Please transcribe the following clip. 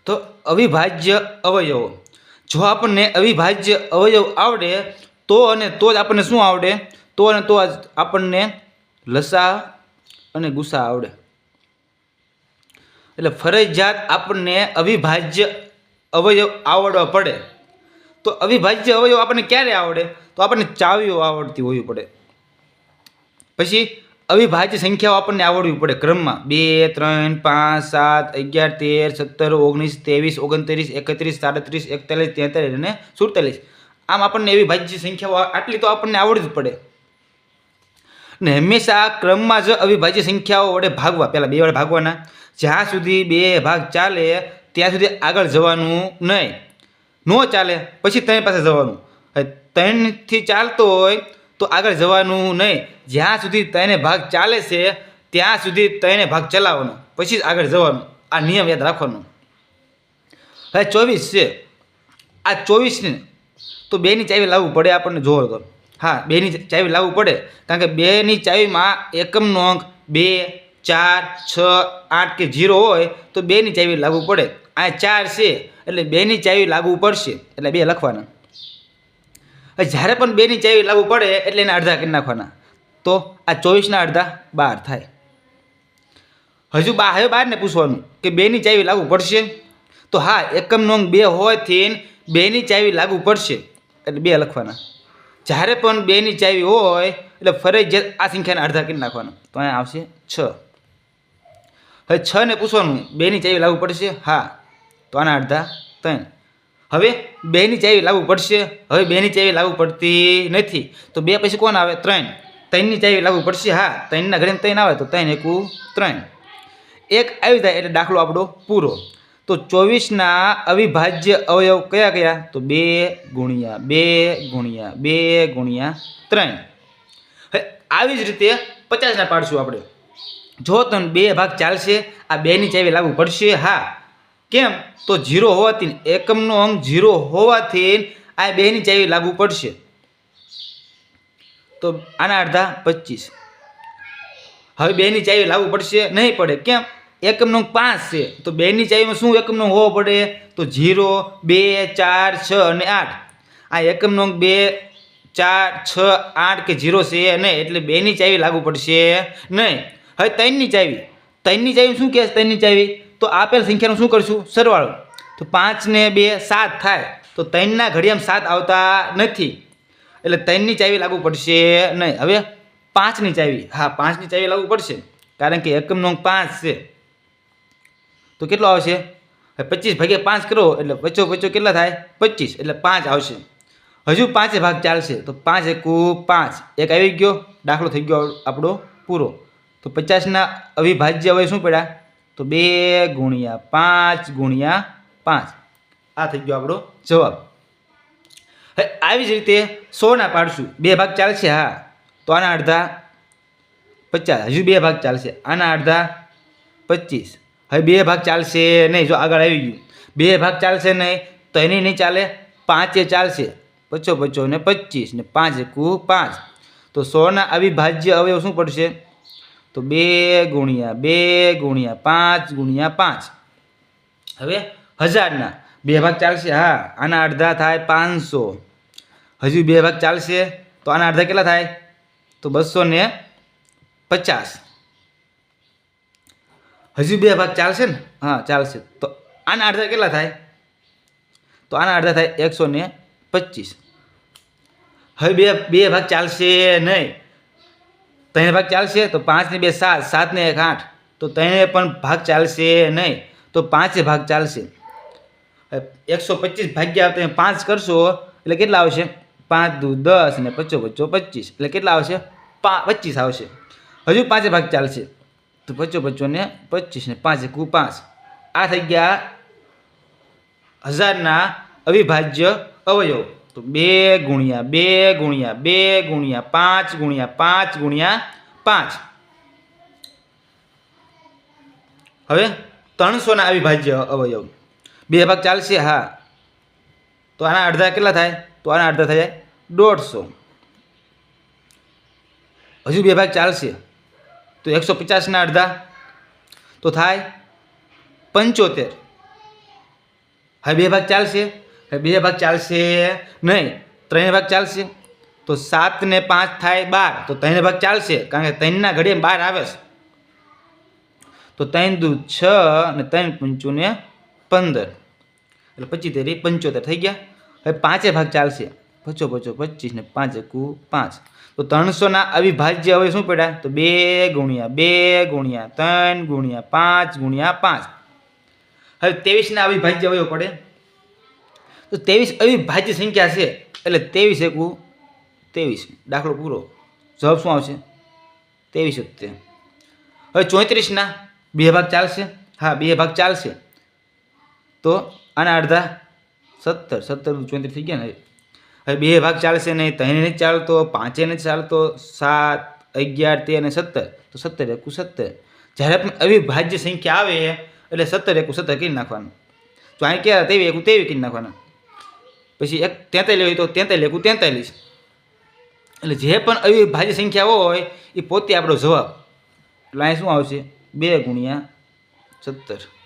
તો અવિભાજ્ય અવયવો, જો આપણને અવિભાજ્ય અવયવ આવડે તો અને તો જ આપણને શું આવડે, તો અને તો જ આપણને લસા અને ગુસા આવડે. એટલે ફરજિયાત આપણને અવિભાજ્ય અવયવ આવડવા પડે. તો અવિભાજ્ય અવયવ આપણને ક્યારે આવડે, તો આપણને ચાવીઓ આવડતી હોવી પડે. પછી અવિભાજ્ય સંખ્યાઓ આપણને આવડવી પડે ક્રમમાં 2, 3, 5, 7, 11, 13, 17, 19, 23, 31, 37, 41, 43 અને 47. આમ આપણને અવિભાજ્ય સંખ્યાઓ આટલી તો આપણને આવડવી જ પડે. ને હંમેશા ક્રમમાં જ અવિભાજ્ય સંખ્યાઓ વડે ભાગવા, પહેલાં 2 વડે ભાગવાના. જ્યાં સુધી 2 ભાગ ચાલે ત્યાં સુધી આગળ જવાનું નહીં. ન ચાલે પછી 3 પાસે જવાનું. 3થી ચાલતો હોય તો આગળ જવાનું નહીં. જ્યાં સુધી 3 ભાગ ચાલે છે ત્યાં સુધી 3 ભાગ ચલાવવાનો, પછી જ આગળ જવાનું. આ નિયમ યાદ રાખવાનો. હવે 24 છે. આ 24 ને તો 2ની ચાવી લાવવું પડે આપણને. જોવો તો હા, 2ની ચાવી લાવવું પડે, કારણ કે 2ની ચાવીમાં એકમનો અંક 2, 4, 6, 8 કે 0 હોય તો 2ની ચાવી લાવવું પડે. આ 4 છે એટલે 2ની ચાવી લાગવું પડશે, એટલે 2 લખવાના. જ્યારે પણ 2ની ચાવી લાગવું પડે એટલે એને અડધા કરી નાખવાના. તો આ 24ના અડધા 12 થાય. હજુ હવે 12ને પૂછવાનું કે 2ની ચાવી લાગવું પડશે, તો હા, એકમનો અંક 2 હોવાથી 2ની ચાવી લાગવું પડશે, એટલે 2 લખવાના. જ્યારે પણ 2ની ચાવી હોય એટલે ફરજિયાત આ સંખ્યાને અડધા કરી નાખવાના. તો અહીંયા આવશે 6. હવે 6ને પૂછવાનું 2ની ચાવી લાગવું પડશે, હા, તો આના અડધા 3. હવે 2ની ચાવી લાગવું પડશે, હવે 2ની ચાવી લાગવું પડતી નથી, તો 2 પછી કોણ આવે, 3. 3ની ચાવી લાગવું પડશે, હા, 3ના ઘરે 3 આવે તો 3 એકુ 3. 1 આવી જાય એટલે દાખલો આપણો પૂરો. તો 24ના અવિભાજ્ય અવયવ કયા કયા, તો 2 ગુણ્યા 2 ગુણ્યા 2 ગુણ્યા 3. હવે આવી જ રીતે 50ના પાડશું આપણે. જો તમે 2 ભાગ ચાલશે, આ 2ની ચાવી લાગવું પડશે, હા. કેમ, તો 0 હોવાથી, એકમનો અંક 0 હોવાથી આ 2ની ચાવી લાગવું પડશે. તો આના અડધા 25. હવે 2ની ચાવી લાગવું પડશે, નહીં પડે. કેમ, એકમનો અંક 5 છે તો 2ની ચાવીમાં શું એકમનો અંક હોવો પડે, તો 0, 2, 4, 6 અને 8. આ એકમનો અંક 2, 4, 6, 8 કે 0 છે નહીં, એટલે 2ની ચાવી લાગવું પડશે નહીં. હવે 3ની ચાવી શું કહે છે, 3ની ચાવી તો આપેલ સંખ્યાનું શું કરશું, સરવાળો. તો 5 ને 2 7 થાય, તો 3ના ઘડિયામાં 7 આવતા નથી, એટલે 3ની ચાવી લાગવું પડશે નહીં. હવે 5ની ચાવી, હા, 5ની ચાવી લાગવું પડશે, કારણ કે એકમનો અંક 5 છે. તો કેટલો આવશે, 25 ભાગ્યા 5 કરો એટલે વચ્ચો કેટલા થાય, 25, એટલે 5 આવશે. હજુ 5 ભાગ ચાલશે, તો 5 એકુ 5, 1 આવી ગયો, દાખલો થઈ ગયો આપણો પૂરો. તો 50ના અવિભાજ્ય હવે શું પડ્યા, તો 2 ગુણ્યા 5 ગુણ્યા 5. આ થઈ ગયો આપણો જવાબ. હવે આવી જ રીતે 100ના પાડશું. 2 ભાગ ચાલશે, હા, તો આના અડધા 50. હજુ 2 ભાગ ચાલશે, આના અડધા 25. હવે 2 ભાગ ચાલશે નહીં, જો આગળ આવી ગયું. 2 ભાગ ચાલશે નહીં તો એની નહીં ચાલે, 5 ચાલશે, 55 ને 25 ને 5 એકુ 5. તો 100ના અવિભાજ્ય અવયવ શું પડશે, તો 2 ગુણ્યા 2 ગુણ્યા 5 ગુણ્યા 5. હવે 1000ના 2 ભાગ ચાલશે, હા, આના અડધા થાય 500. હજુ 2 ભાગ ચાલશે તો આના અડધા કેટલા થાય, તો 250. હજુ 2 ભાગ ચાલશે ને, હા, ચાલશે, તો આના અડધા કેટલા થાય, તો આના અડધા થાય 125. હવે બે ભાગ ચાલશે નહીં, 3 ભાગ ચાલશે, તો 5 ને 2 7, 7 ને 1 8, તો 3 પણ ભાગ ચાલશે નહીં, તો 5 ભાગ ચાલશે. 125 ભાગ્યા તમે 5 કરશો એટલે કેટલા આવશે, 5 દુ 10 ને 5 25, એટલે કેટલા આવશે, 25 આવશે. હજુ 5 ભાગ ચાલશે, તો 25 ને 25 ને 5 એકુ 5. આ થઈ ગયા 1000ના અવિભાજ્ય અવયવ. તો 2 ગુણ્યા 2 ગુણ્યા 2 ગુણ્યા 5 ગુણ્યા 5 ગુણ્યા 5. હવે 300ના અવિભાજ્ય અવયવ. 2 ભાગ ચાલશે, હા, તો આના અડધા કેટલા થાય, તો આના અડધા થાય 150. હજુ 2 ભાગ ચાલશે, તો 150ના અડધા તો થાય 75. હવે 2 ભાગ ચાલશે? હવે 2 ભાગ ચાલશે નહીં, 3 ભાગ ચાલશે. તો 7 ને 5 થાય 12, તો 3 ભાગ ચાલશે કારણ કે 3ના ઘડીએ 12 આવે છે. તો 3 દુ 6 અને 3 પંચું ને 15 એટલે 25 તેરી 75 થઈ ગયા. હવે 5 ભાગ ચાલશે, 5 25 ને 5 એકુ 5. તો 300ના અવિભાજ્ય હવે શું પડ્યા? તો 2 ગુણ્યા 2 ગુણ્યા 3 ગુણ્યા 5 ગુણ્યા 5. હવે 23ના અવિભાજ્ય અવયવ પડે. તો 23 અવિભાજ્ય સંખ્યા છે એટલે 23 એકુ 23. દાખલો પૂરો. જવાબ શું આવશે? 23 જ. હવે 34ના 2 ભાગ ચાલશે? હા, 2 ભાગ ચાલશે. તો આના અડધા 17, 17 34 થઈ ગયા ને. હવે 2 ભાગ ચાલશે નહીં, 3 નથી ચાલતો, 5 નથી ચાલતો, 7 11 13 અને 17. તો 17 એકુ 17. જ્યારે પણ અવિભાજ્ય સંખ્યા આવે એટલે 17 એકુ 17 કરી નાખવાનું. તો અહીં ક્યાં 23 એકુ 23 કરી નાખવાના. પછી એક 43 હોય તો 43 એકુ 43. એટલે જે પણ અવિભાજ્ય સંખ્યા હોય એ પોતે આપણો જવાબ. એટલે અહીં શું આવશે? 2 ગુણ્યા 17.